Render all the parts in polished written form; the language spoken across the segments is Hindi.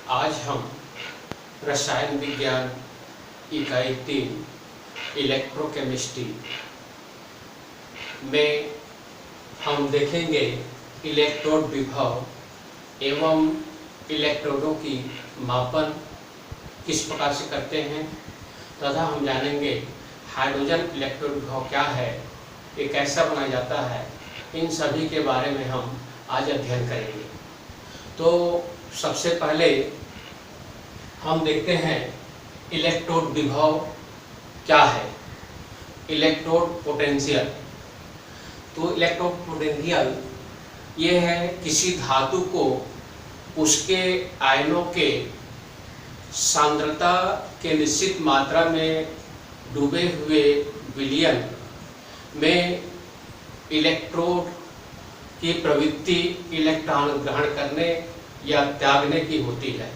आज हम रसायन विज्ञान इकाई 3 इलेक्ट्रोकेमिस्ट्री में हम देखेंगे इलेक्ट्रोड विभव एवं इलेक्ट्रोडों की मापन किस प्रकार से करते हैं तथा हम जानेंगे हाइड्रोजन इलेक्ट्रोड विभव क्या है, ये कैसा बनाया जाता है, इन सभी के बारे में हम आज अध्ययन करेंगे। तो सबसे पहले हम देखते हैं इलेक्ट्रोड विभव क्या है। इलेक्ट्रोड पोटेंशियल, तो इलेक्ट्रोड पोटेंशियल ये है किसी धातु को उसके आयनों के सांद्रता के निश्चित मात्रा में डूबे हुए विलयन में इलेक्ट्रोड की प्रवृत्ति इलेक्ट्रॉन ग्रहण करने या त्यागने की होती है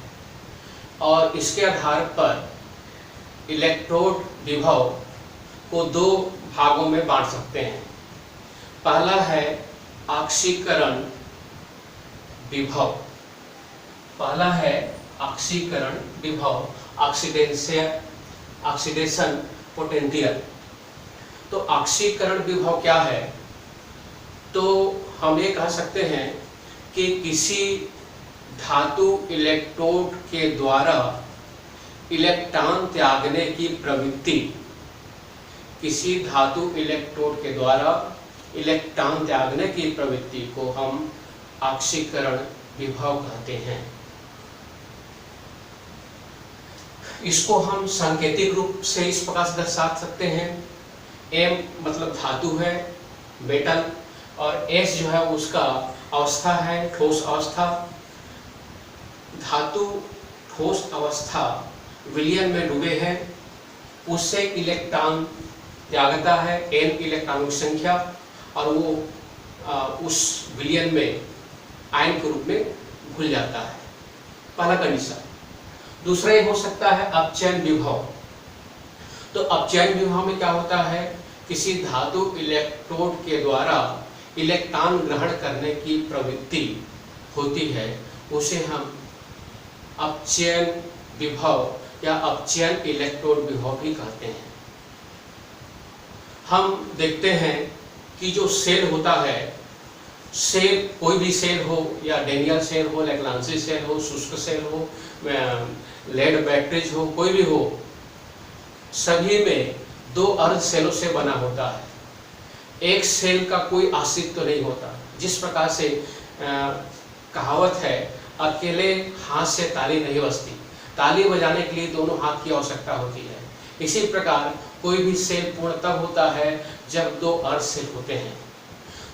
और इसके आधार पर इलेक्ट्रोड विभव को दो भागों में बांट सकते हैं। पहला है ऑक्सीकरण विभव, ऑक्सीडेशन पोटेंशियल। तो ऑक्सीकरण विभव क्या है? तो हम ये कह सकते हैं कि किसी धातु इलेक्ट्रोड के द्वारा इलेक्ट्रॉन त्यागने की प्रवृत्ति, किसी धातु इलेक्ट्रोड के द्वारा इलेक्ट्रॉन त्यागने की प्रवृत्ति को हम ऑक्सीकरण विभव कहते हैं। इसको हम सांकेतिक रूप से इस प्रकार से दर्शा सकते हैं। M मतलब धातु है, मेटल, और S जो है उसका अवस्था है, ठोस अवस्था। धातु ठोस अवस्था विलयन में डूबे हैं, उससे इलेक्ट्रॉन त्यागता है, N इलेक्ट्रॉनों की संख्या, और वो उस विलयन में आयन के रूप में घुल जाता है। पहला कंडीशन। दूसरा ये हो सकता है अपचयन विभव। तो अपचयन विभव में क्या होता है? किसी धातु इलेक्ट्रोड के द्वारा इलेक्ट्रॉन ग्रहण करने की प्रवृत्ति होती है, उसे हम अपचयन विभव या अपचयन इलेक्ट्रोड विभव भी कहते हैं। हम देखते हैं कि जो सेल होता है, सेल कोई भी सेल हो, या डेनियल सेल हो, लैग्रांजी सेल हो, शुष्क सेल हो, लेड बैटरीज हो, कोई भी हो, सभी में दो अर्ध सेलों से बना होता है। एक सेल का कोई अस्तित्व नहीं होता। जिस प्रकार से कहावत है, अकेले हाथ से ताली नहीं बजती, ताली बजाने के लिए दोनों हाथ की आवश्यकता होती है। इसी प्रकार कोई भी सेल पूर्ण तब होता है जब दो अर्ध सेल होते हैं।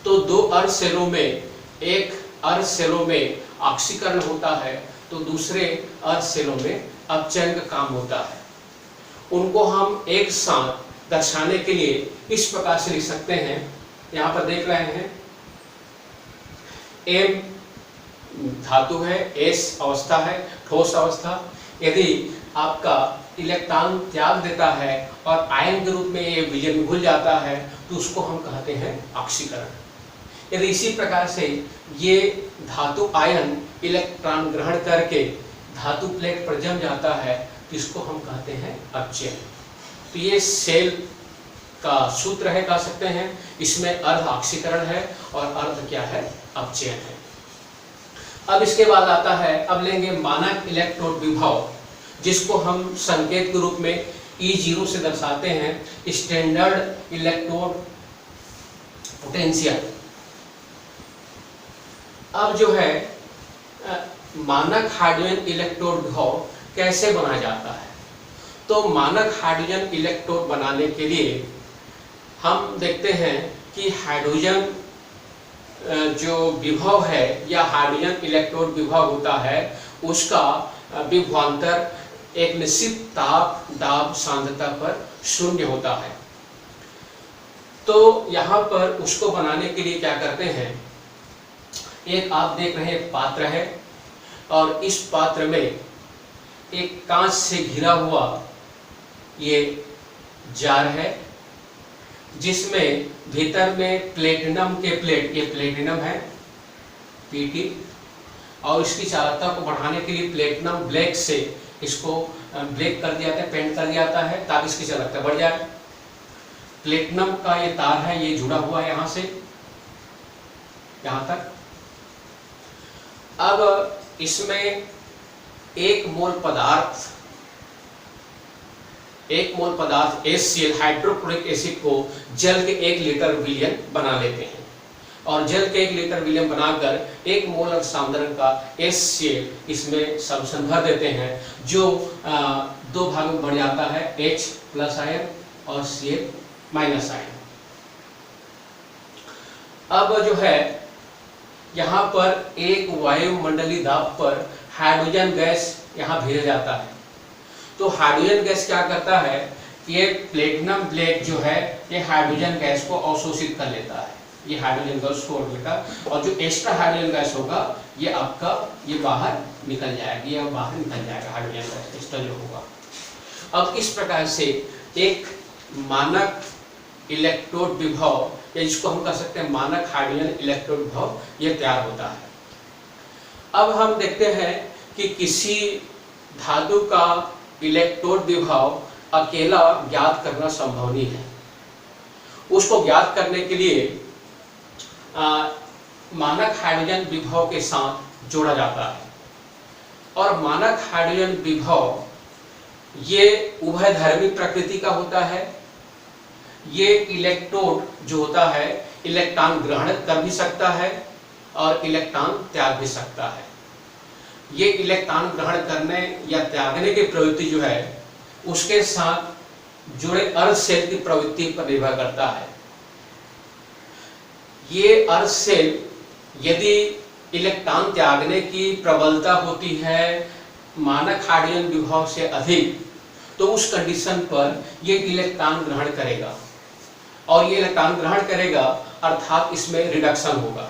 तो दो अर्ध सेलों में, एक अर्ध सेलों में ऑक्सीकरण होता है तो दूसरे अर्ध सेलों में अपचयन का काम होता है। उनको हम एक साथ दर्शाने के लिए इस प्रकार से लिख सकते हैं। यहाँ पर देख रहे हैं, M धातु है, S अवस्था है, ठोस अवस्था। यदि आपका इलेक्ट्रॉन त्याग देता है और आयन के रूप में ये विलयन में घुल जाता है तो उसको हम कहते हैं ऑक्सीकरण। यदि इसी प्रकार से ये धातु आयन इलेक्ट्रॉन ग्रहण करके धातु प्लेट पर जम जाता है तो इसको हम कहते हैं अपचयन। तो ये सेल का सूत्र है, कह सकते हैं। इसमें अर्ध ऑक्सीकरण है और अर्ध क्या है? अपचयन है। अब इसके बाद आता है, अब लेंगे मानक इलेक्ट्रोड विभव, जिसको हम संकेत के रूप में E0 से दर्शाते हैं, स्टैंडर्ड इलेक्ट्रोड पोटेंशियल। अब जो है मानक हाइड्रोजन इलेक्ट्रोड विभव कैसे बनाया जाता है? तो मानक हाइड्रोजन इलेक्ट्रोड बनाने के लिए हम देखते हैं कि हाइड्रोजन जो विभव है या हाइड्रोजन इलेक्ट्रोड विभव होता है, उसका विभवांतर एक निश्चित ताप दाब सांद्रता पर शून्य होता है। तो यहाँ पर उसको बनाने के लिए क्या करते हैं, एक आप देख रहे हैं पात्र है, और इस पात्र में एक कांच से घिरा हुआ ये जार है, जिसमें भीतर में प्लेटिनम के प्लेट, ये प्लेटिनम है Pt, और इसकी चालकता को बढ़ाने के लिए प्लेटिनम ब्लैक से इसको ब्लैक कर दिया जाता है, पेंट कर दिया जाता है ताकि इसकी चालकता बढ़ जाए। प्लेटिनम का ये तार है, ये जुड़ा हुआ है यहाँ से यहाँ तक। अब इसमें 1 मोल पदार्थ HCl हाइड्रोक्लोरिक एसिड को जल के 1 लीटर विलियन बना लेते हैं और जल के 1 लीटर विलियन बनाकर 1 मोलर सांद्रण का HCl इसमें सॉल्यूशन भर देते हैं, जो 2 भागों में बढ़ जाता है, H+ आयन और Cl- आयन। अब जो है यहाँ पर एक वायुमंडलीय दाब पर हाइड्रोजन गैस यहाँ भेजा जाता है। तो हाइड्रोजन गैस क्या करता है, ये प्लेटिनम ब्लैक जो है ये हाइड्रोजन गैस को अवशोषित कर लेता है, ये हाइड्रोजन गैस को लेगा और जो एक्स्ट्रा हाइड्रोजन गैस होगा ये आपका ये बाहर निकल जाएगा, ये बाहर निकल जाएगा हाइड्रोजन गैस एक्स्ट्रा जो होगा। अब इस प्रकार से एक मानक इलेक्ट्रोड विभव या जिसको हम कह सकते हैं मानक हाइड्रोजन इलेक्ट्रोड विभव ये तैयार होता है। अब हम देखते हैं कि किसी धातु का इलेक्ट्रोड विभव अकेला ज्ञात करना संभव नहीं है। उसको ज्ञात करने के लिए मानक हाइड्रोजन विभव के साथ जोड़ा जाता है और मानक हाइड्रोजन विभव ये उभयधर्मी प्रकृति का होता है। ये इलेक्ट्रोड जो होता है इलेक्ट्रॉन ग्रहण कर भी सकता है और इलेक्ट्रॉन त्याग भी सकता है। ये इलेक्ट्रॉन ग्रहण करने या त्यागने की प्रवृत्ति जो है उसके साथ जुड़े अर्ध सेल की प्रवृत्ति पर निर्भर करता है। ये अर्ध सेल यदि इलेक्ट्रॉन त्यागने की प्रबलता होती है मानक हाइड्रोजन विभव से अधिक, तो उस कंडीशन पर ये इलेक्ट्रॉन ग्रहण करेगा और ये इलेक्ट्रॉन ग्रहण करेगा अर्थात इसमें रिडक्शन होगा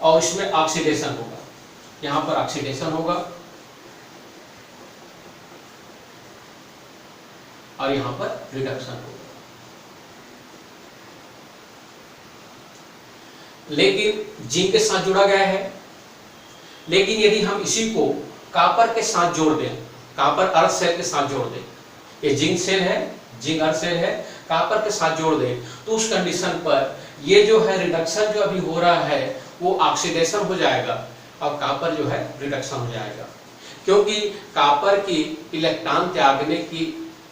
और इसमें ऑक्सीडेशन होगा। यहाँ पर ऑक्सीडेशन होगा और यहाँ पर रिडक्शन होगा। लेकिन जिंक के साथ जुड़ा गया है, लेकिन यदि हम इसी को कॉपर के साथ जोड़ दें, कॉपर अर्ध सेल के साथ जोड़ दें, ये जिंक सेल है, जिंक अर्ध सेल है, कॉपर के साथ जोड़ दें, तो उस कंडीशन पर ये जो है रिडक्शन जो अभी हो रहा है वो ऑक्सीडेशन हो जाएगा और कॉपर जो है रिडक्शन हो जाएगा, क्योंकि कॉपर की इलेक्ट्रॉन त्यागने की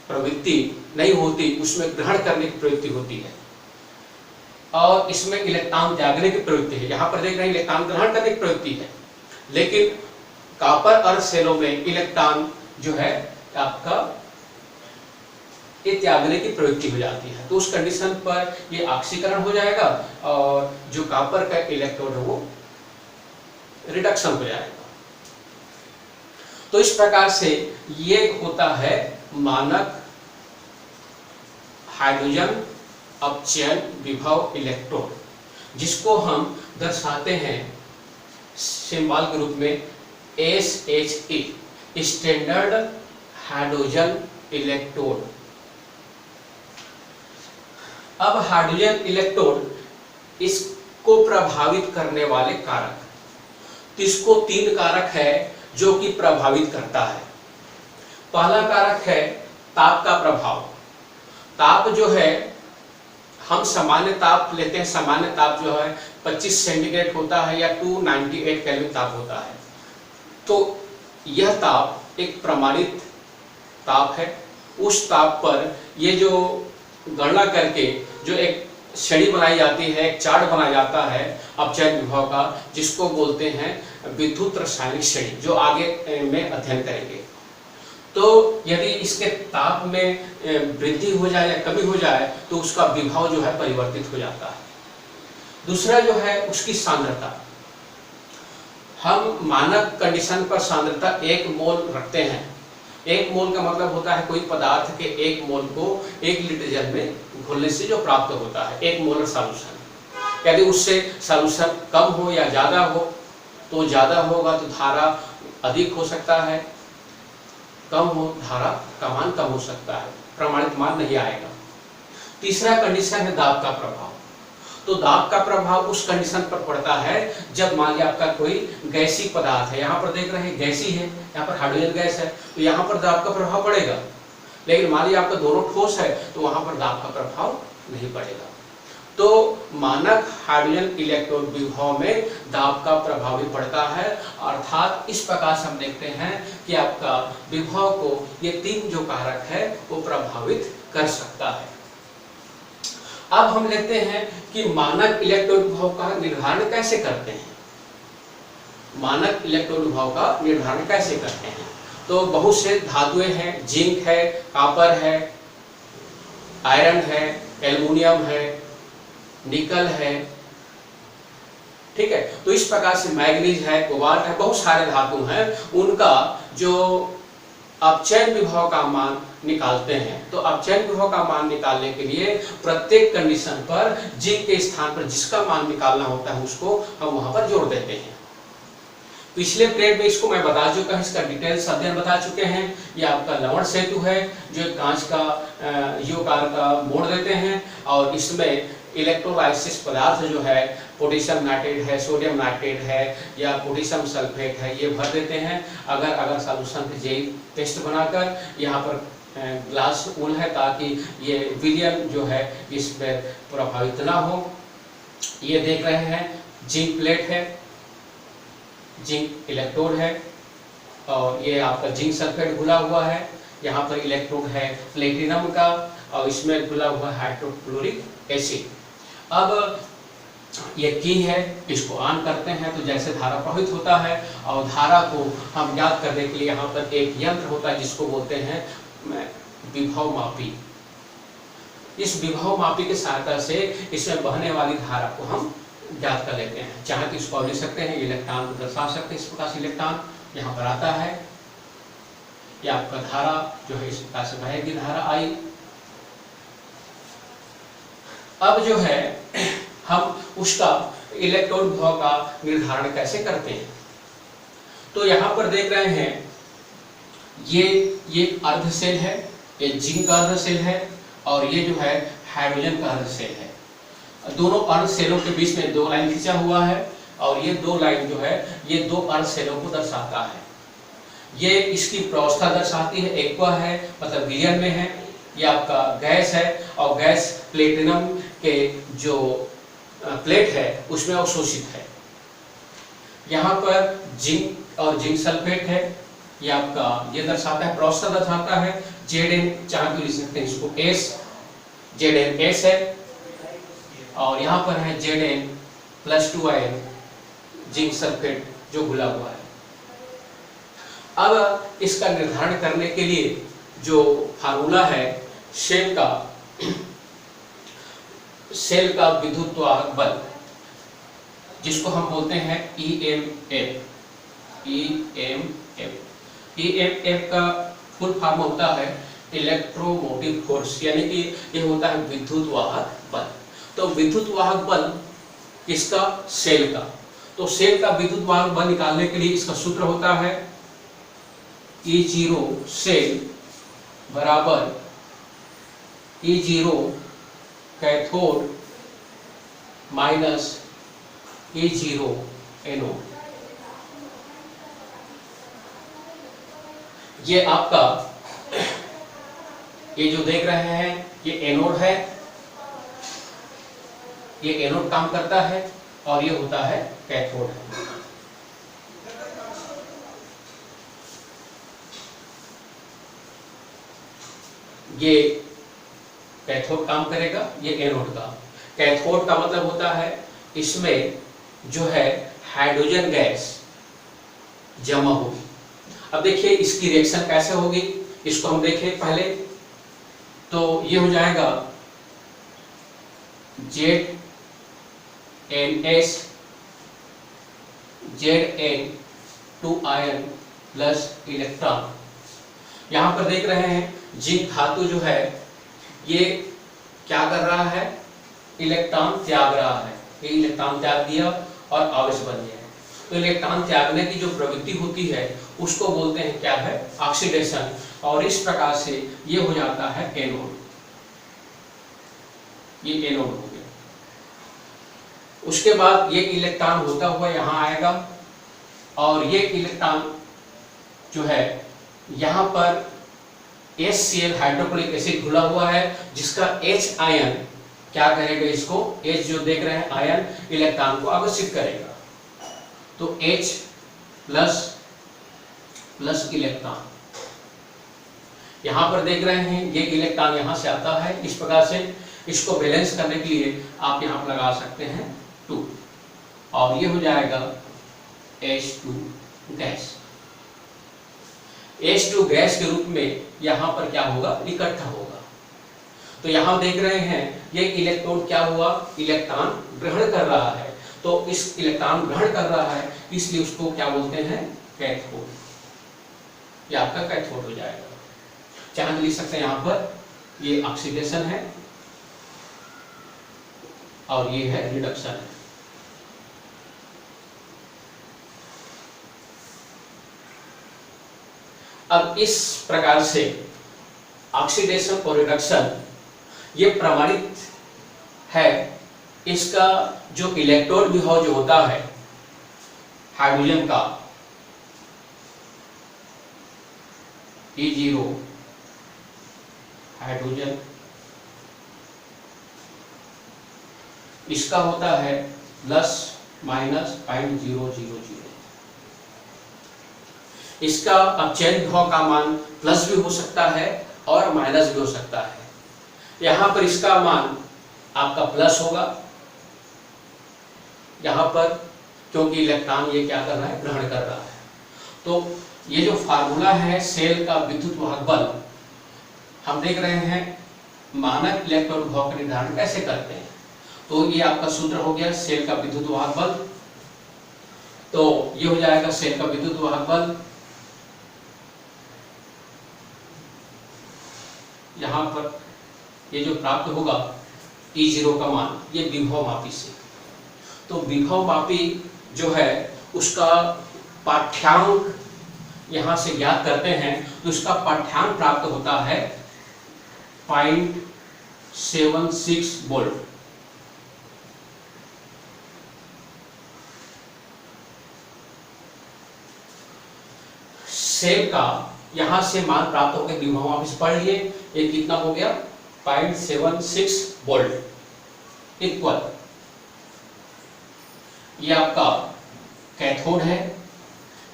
प्रवृत्ति नहीं होती, उसमें ग्रहण करने की प्रवृत्ति होती है और इसमें इलेक्ट्रॉन त्यागने की प्रवृत्ति है। यहाँ पर देख रहे हैं इलेक्ट्रॉन ग्रहण करने की प्रवृत्ति है, लेकिन कॉपर अर्ध सेलों में इलेक्ट्रॉन जो है आपका ये त्यागने की प्रवृत्ति हो जाती है। तो उस कंडीशन पर ये ऑक्सीकरण हो जाएगा और जो कॉपर का इलेक्ट्रोड है वो रिडक्शन हो जाएगा। तो इस प्रकार से ये होता है मानक हाइड्रोजन अपचयन विभव इलेक्ट्रोड, जिसको हम दर्शाते हैं सिंबल के रूप में SHE, स्टैंडर्ड हाइड्रोजन इलेक्ट्रोड। अब हाइड्रोजन इलेक्ट्रोड इसको प्रभावित करने वाले कारक, तो इसको 3 कारक है जो कि प्रभावित करता है। पहला कारक है ताप का प्रभाव। ताप जो है हम सामान्य ताप लेते हैं, सामान्य ताप जो है 25 सेंटीग्रेड होता है या 298 केल्विन ताप होता है। तो यह ताप एक प्रमाणित ताप है। उस ताप पर ये जो गणना करके जो एक श्रेणी बनाई जाती है, एक चार्ट बनाया जाता है अपचयन विभव का, जिसको बोलते हैं विद्युत रासायनिक श्रेणी, जो आगे में अध्ययन करेंगे। तो यदि इसके ताप में वृद्धि हो जाए या कमी हो जाए तो उसका विभव जो है परिवर्तित हो जाता है। दूसरा जो है उसकी सांद्रता। हम मानक कंडीशन पर सांद्रता 1 मोल रखते हैं। 1 मोल का मतलब होता है कोई पदार्थ के 1 मोल को 1 लीटर जल में घोलने से जो प्राप्त होता है 1 मोलर सॉल्यूशन। यदि उससे सॉल्यूशन कम हो या ज़्यादा हो, तो ज़्यादा होगा तो धारा अधिक हो सकता है, कम हो धारा का मान कम हो सकता है, प्रमाणित मान नहीं आएगा। तीसरा कंडीशन है दाब का प्रभाव। तो दाब का प्रभाव उस कंडीशन पर पड़ता है जब मान लिया आपका कोई गैसी पदार्थ है, यहाँ पर देख रहे हैं गैसी है, यहाँ पर हाइड्रोजन गैस है, तो यहाँ पर दाब का प्रभाव पड़ेगा। लेकिन मान लिया आपका दोनों ठोस है तो वहां पर दाब का प्रभाव नहीं पड़ेगा। तो मानक हाइड्रोजन इलेक्ट्रॉन विभव में दाब का प्रभाव भी पड़ता है। अर्थात इस प्रकार से हम देखते हैं कि आपका विभव को ये तीन जो कारक है वो प्रभावित कर सकता है। अब हम लेते हैं कि मानक इलेक्ट्रॉन विभव का निर्धारण कैसे करते हैं। मानक इलेक्ट्रॉन विभव का निर्धारण कैसे करते हैं? तो बहुत से धातुएं हैं, जिंक है, कॉपर है, आयरन है, एल्युमिनियम है, निकल है, ठीक है। तो इस प्रकार से मैग्नीज है, कोबाल्ट है, बहुत सारे धातु हैं, उनका जो अपचयन विभव का मान निकालते हैं। तो अपचयन विभव का मान निकालने के लिए प्रत्येक कंडीशन पर जिंक के स्थान पर जिसका मान निकालना होता है उसको हम वहां पर जोड़ देते हैं। पिछले प्लेट में इसको मैं बता चुका हूं, इसका डिटेल्स अध्ययन बता चुके हैं। ये आपका लवण सेतु है जो कांच का योकार का मोड़ देते हैं और इसमें इलेक्ट्रोलाइसिस पदार्थ जो है पोटेशियम नाइट्रेट है, सोडियम नाइट्रेट है या पोटेशियम सल्फेट है, ये भर देते हैं। अगर सॉल्यूशन के जेल पेस्ट बनाकर यहाँ पर ग्लास ऊल है ताकि ये विलियन जो है इस पर प्रभावित ना हो। ये देख रहे हैं जिंक प्लेट है, जिंक इलेक्ट्रोड है और ये आपका जिंक सल्फेट घुला हुआ है। यहाँ पर इलेक्ट्रोड है प्लेटिनम का और इसमें घुला हुआ हाइड्रोक्लोरिक एसिड। अब ये की है, इसको ऑन करते हैं तो जैसे धारा प्रवाहित होता है और धारा को हम ज्ञात करने के लिए यहाँ पर एक यंत्र होता है जिसको बोलते हैं विभव मापी। इस विभव मापी की सहायता से इसमें बहने वाली धारा को हम ज्ञात कर लेते हैं। चाहे तो इसको लिख सकते हैं, इलेक्ट्रॉन को दर्शा सकते हैं। इस प्रकार से इलेक्ट्रॉन यहाँ पर आता है, या आपका धारा जो है इस प्रकार से बहेगी, धारा आई। अब जो है हम उसका इलेक्ट्रॉन विभव का निर्धारण कैसे करते हैं? तो यहाँ पर देख रहे हैं ये अर्ध सेल है, ये जिंक का अर्ध सेल है और ये जो है हाइड्रोजन का अर्ध सेल है। दोनों अर्ध सेलों के बीच में दो लाइन खींचा हुआ है और ये दो लाइन जो है ये दो अर्ध सेलों को दर्शाता है। ये इसकी प्रावस्था दर्शाती है, एक्वा है मतलब विलियन में है, ये आपका गैस है और गैस प्लेटिनम के जो प्लेट है उसमें अवशोषित है। यहाँ पर जिंक और जिंक सल्फेट है, ये आपका ये दर्शाता है, प्रावस्था दर्शाता है Zn, चाहे तो लिख सकते हैं इसको S, ZnS है और यहाँ पर है Zn+2 आयन जिंक सल्फेट जो घुला हुआ है। अब इसका निर्धारण करने के लिए जो फार्मूला है सेल का विद्युत्वाहक बल, जिसको हम बोलते हैं EMF का फुल फॉर्म होता है इलेक्ट्रोमोटिव फोर्स, यानी कि ये होता है विद्युत्वाहक बल। तो विद्युत्वाहक बल किसका? सेल का। तो सेल का विद्युत्वाहक बल निकालने के लिए इसका सूत्र होता है E0 सेल बराबर E0 cathode minus E0 anode. ये आपका ये जो देख रहे हैं ये एनोड है, ये एनोड काम करता है और ये होता है कैथोड है। ये कैथोड काम करेगा, ये एनोड का। कैथोड का मतलब होता है इसमें जो है हाइड्रोजन गैस जमा होगी। अब देखिए इसकी रिएक्शन कैसे होगी, इसको हम देखें पहले। तो ये हो जाएगा Zn2 आयन प्लस इलेक्ट्रॉन। यहां पर देख रहे हैं जिंक धातु जो है ये क्या कर रहा है? इलेक्ट्रॉन त्याग रहा है। ये इलेक्ट्रॉन त्याग दिया और आवेश बन गया। तो इलेक्ट्रॉन त्यागने की जो प्रवृत्ति होती है उसको बोलते हैं क्या है? ऑक्सीडेशन। और इस प्रकार से ये हो जाता है एनोड। ये एनोड हो गया। उसके बाद ये इलेक्ट्रॉन होता हुआ यहाँ आएगा और ये इलेक्ट्रॉन जो है यहाँ पर HCl हाइड्रोक्लोरिक एसिड घुला हुआ है, जिसका H आयन क्या करेगा, इसको H जो देख रहे हैं आयन इलेक्ट्रॉन को आकर्षित करेगा। तो H प्लस इलेक्ट्रॉन यहां पर देख रहे हैं, ये इलेक्ट्रॉन यहां से आता है। इस प्रकार से इसको बैलेंस करने के लिए आप यहां पर लगा सकते हैं 2 और ये हो जाएगा H2 गैस। H2 गैस के रूप में यहां पर क्या होगा, इकट्ठा होगा। तो यहां देख रहे हैं ये इलेक्ट्रॉन क्या हुआ, इलेक्ट्रॉन ग्रहण कर रहा है। तो इस इलेक्ट्रॉन ग्रहण कर रहा है, इसलिए उसको क्या बोलते हैं, कैथोड। ये आपका कैथोड हो जाएगा। चाहे लिख सकते हैं यहां पर ये ऑक्सीडेशन है और ये है रिडक्शन है। अब इस प्रकार से ऑक्सीडेशन और रिडक्शन ये प्रमाणित है। इसका जो इलेक्ट्रोड विभव जो होता है हाइड्रोजन का E0 हाइड्रोजन, इसका होता है ±.000। इसका अब चैन विभव का मान प्लस भी हो सकता है और माइनस भी हो सकता है। यहां पर इसका मान आपका प्लस होगा यहां पर, क्योंकि इलेक्ट्रॉन ये क्या कर रहा है, ग्रहण कर रहा है। तो ये जो फार्मूला है सेल का विद्युत वाहक बल, हम देख रहे हैं मानक इलेक्ट्रॉन विभव का निर्धारण कैसे करते हैं। तो ये आपका सूत्र हो गया सेल का विद्युत वाहक बल। तो ये हो जाएगा सेल का विद्युत वाहक बल, यहां पर ये जो प्राप्त होगा E0 का मान, ये विभव मापी से। तो विभव मापी जो है उसका पाठ्यांक यहां से ज्ञात करते हैं, तो उसका पाठ्यांक प्राप्त होता है 0.76 वोल्ट। सेल का यहां से मान प्राप्त होकर विभव मापी से पढ़ लिए, ये कितना हो गया 0.76 वोल्ट इक्वल, ये आपका कैथोड है।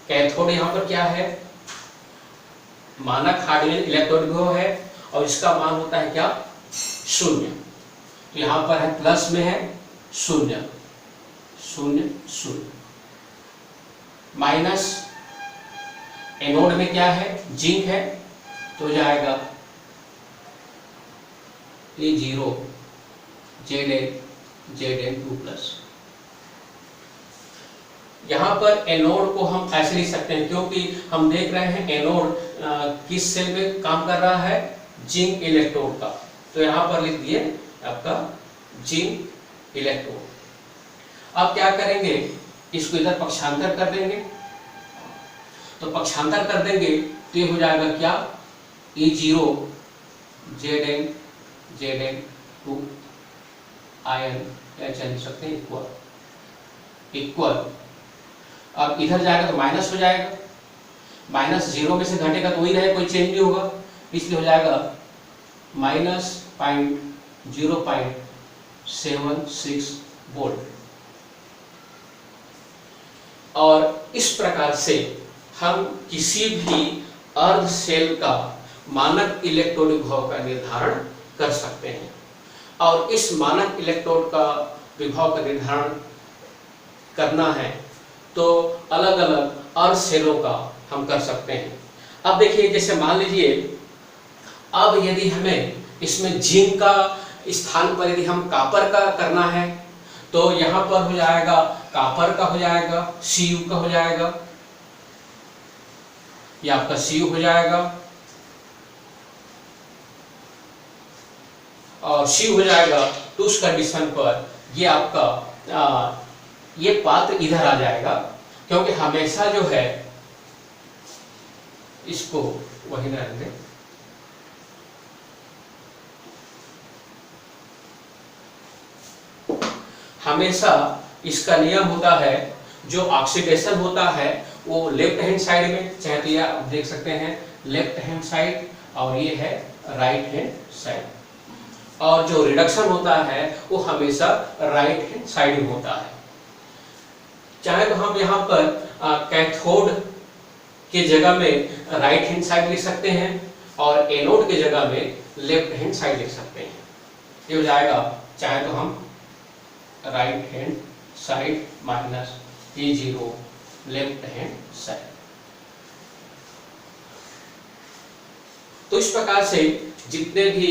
कैथोड यहां पर क्या है, मानक हाइड्रोजन इलेक्ट्रोड विभव है और इसका मान होता है क्या, 0। तो यहां पर है प्लस में है 0 0 0, माइनस एनोड में क्या है, जिंक है, तो हो जाएगा E0 Zn2+। यहां पर एनोड को हम ऐसे लिख सकते हैं, क्योंकि हम देख रहे हैं एनोड किस सेल में काम कर रहा है, जिंक इलेक्ट्रोड का। तो यहां पर लिख दिए आपका जिंक इलेक्ट्रोड। अब क्या करेंगे, इसको इधर पक्षांतर कर देंगे। तो पक्षांतर कर देंगे तो ये हो जाएगा क्या, E0 Zn2 आयन लिख सकते हैं इक्वल। अब इधर जाएगा तो माइनस हो जाएगा, माइनस 0 में से घटेगा तो वही रहेगा, कोई चेंज नहीं होगा, इसलिए हो जाएगा -0.76 वोल्ट। और इस प्रकार से हम किसी भी अर्ध सेल का मानक इलेक्ट्रोड विभव का निर्धारण कर सकते हैं। और इस मानक इलेक्ट्रोड का विभव का निर्धारण करना है तो अलग अलग अर्ध सेलों का हम कर सकते हैं। अब देखिए, जैसे मान लीजिए अब यदि हमें इसमें जिंक का स्थान पर यदि हम कॉपर का करना है, तो यहां पर हो जाएगा कॉपर का हो जाएगा, Cu का हो जाएगा, ये आपका Cu हो जाएगा और Cu हो जाएगा। तो उस कंडीशन पर ये आपका ये पात्र इधर आ जाएगा, क्योंकि हमेशा जो है इसको वही रहने दें। हमेशा इसका नियम होता है, जो ऑक्सीडेशन होता है वो लेफ्ट हैंड साइड में, चाहे तो ये आप देख सकते हैं लेफ्ट हैंड साइड और ये है राइट हैंड साइड, और जो रिडक्शन होता है वो हमेशा राइट हैंड साइड में होता है। चाहे तो हम यहाँ पर कैथोड की जगह में राइट हैंड साइड लिख सकते हैं और एनोड की जगह में लेफ्ट हैंड साइड लिख सकते हैं। ये हो जाएगा, चाहे तो हम right hand side minus E0 left hand side. तो इस प्रकार से जितने भी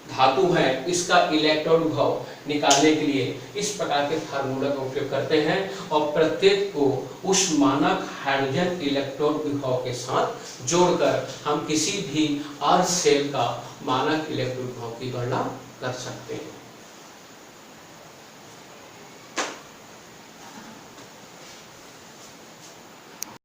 धातु हैं इसका इलेक्ट्रॉन विभव निकालने के लिए इस प्रकार के फार्मूला का उपयोग करते हैं और प्रत्येक को उस मानक हाइड्रोजन इलेक्ट्रॉन विभव के साथ जोड़कर हम किसी भी अर्ध सेल का मानक इलेक्ट्रॉन विभव की गणना कर सकते हैं।